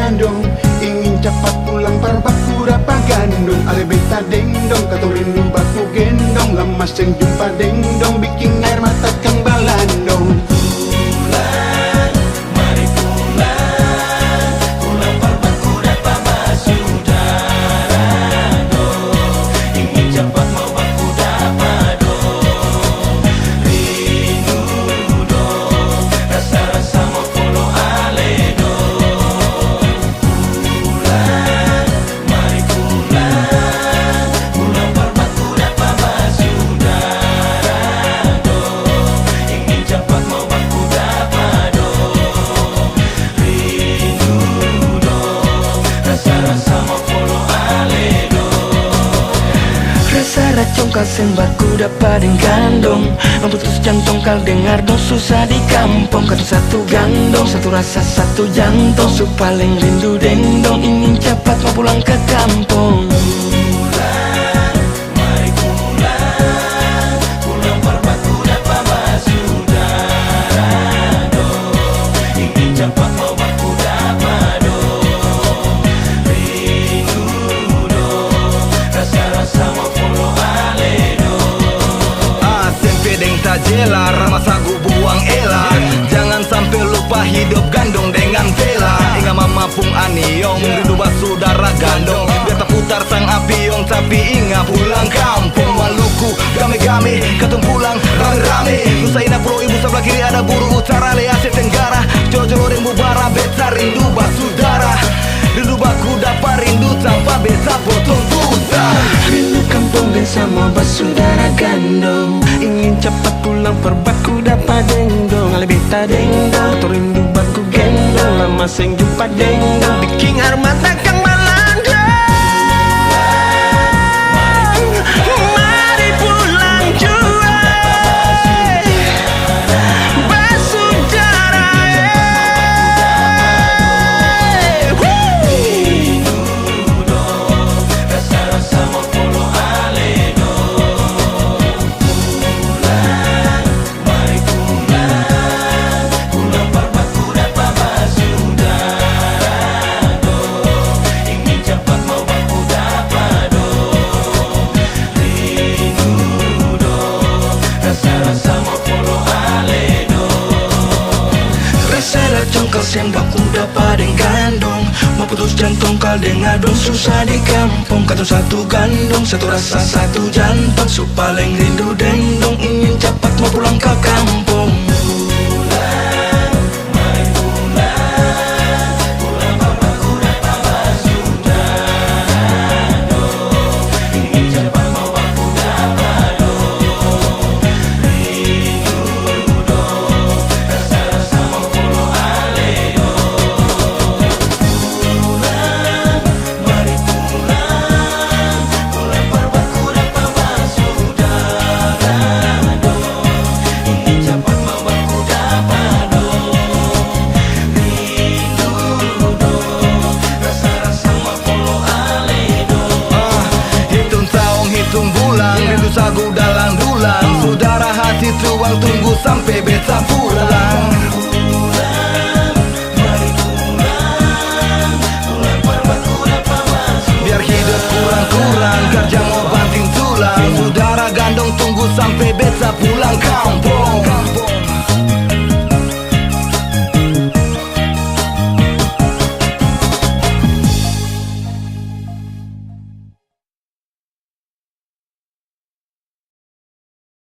gandong. Ingin cepat pulang perbaku dapat gandong. Ale beta dengdong, katong rindu baku gendong. Lemas yang jumpa dengdong, bikin air mata kang balandong. Pulang, mari pulang, pulang perbaku dapat masuk darah dong. Ingin cepat mau baku dapat dong. Rindu dong, rasa-rasa mau follow ale dong. Pulang, mari pulang, pulang perbaku dapat masuk darah dong. Ingin cepat mau baku dapat dong. Rindu dong, rasa-rasa mau follow ale dong. Rasa racun kal sembarku dapat gandong. Memutus jantung kal dengar dong susah di kampung. Kata satu gandong, satu rasa satu jantung. Su paling rindu dendong, ingin cepat mau pulang ke kampung. Pulang, mari pulang, pulang perbaku dapat masuk darah dong. Ingin cepat mau baku dapat dong. Rindu dong, rasa-rasa mau follow ale dong. Sempe deng tajela, ramah sagu buang elar. Jangan sampai lupa hidup gandong dengan vela. Ingat mama pung aniong, rindu basudara gandong. Biar tak putar sang apiong, tapi ingat pulang kampung. Maluku, game-game, katong pulang rame-rame. Nusa Ina Pulau Ibu sebelah kiri ada buru utara. Le Asia Tenggara, Jolo-jolo ring bubara. Beta rindu basudara, rindu baku dapat rindu tanpa beta potong buta. Rindu kampung bersama basudara gandong. Ingin cepat pulang perbaku dapat dendong. Ale beta dendong, atau rindu baku gendong. Lama seng jumpa dendong, bikin air mata kang balandong. Mari pulang jua basudara. Rindu dong, rasa-rasa mau follow ale dong. Pulang, mari pulang, pulang perbaku dapat masuk darah dong. Ingin cepat mau baku dapat dong. Rindu dong, rasa-rasa mau follow ale dong. Rasa racun kal sembaku dapat gandong. Mau putus jantung kal dengar dong susah di kampung. Kata satu gandong, satu rasa satu jantung. Su paling rindu dendong, ingin cepat mau pulang ke kampung. Pulang, mari pulang, pulang perbaku dapat masuk darah dong. Ingin cepat mau baku dapat dong. Rindu dong, rasa-rasa mau follow ale dong. Pulang, mari pulang, pulang perbaku dapat masuk darah dong. Ingin cepat mau baku dapat dong. Rindu dong, rasa-rasa mau follow ale dong. Hitung tahun, hitung bulan, rindu sagu dalam dulang. Saudara hati tuang tunggu sampai beta pulang. Pulang, mari pulang, pulang perbaku dapat masuk. Biar hidup kurang-kurang, kerja mau banting tulang. Saudara gandong tunggu sampai beta pulang kampung.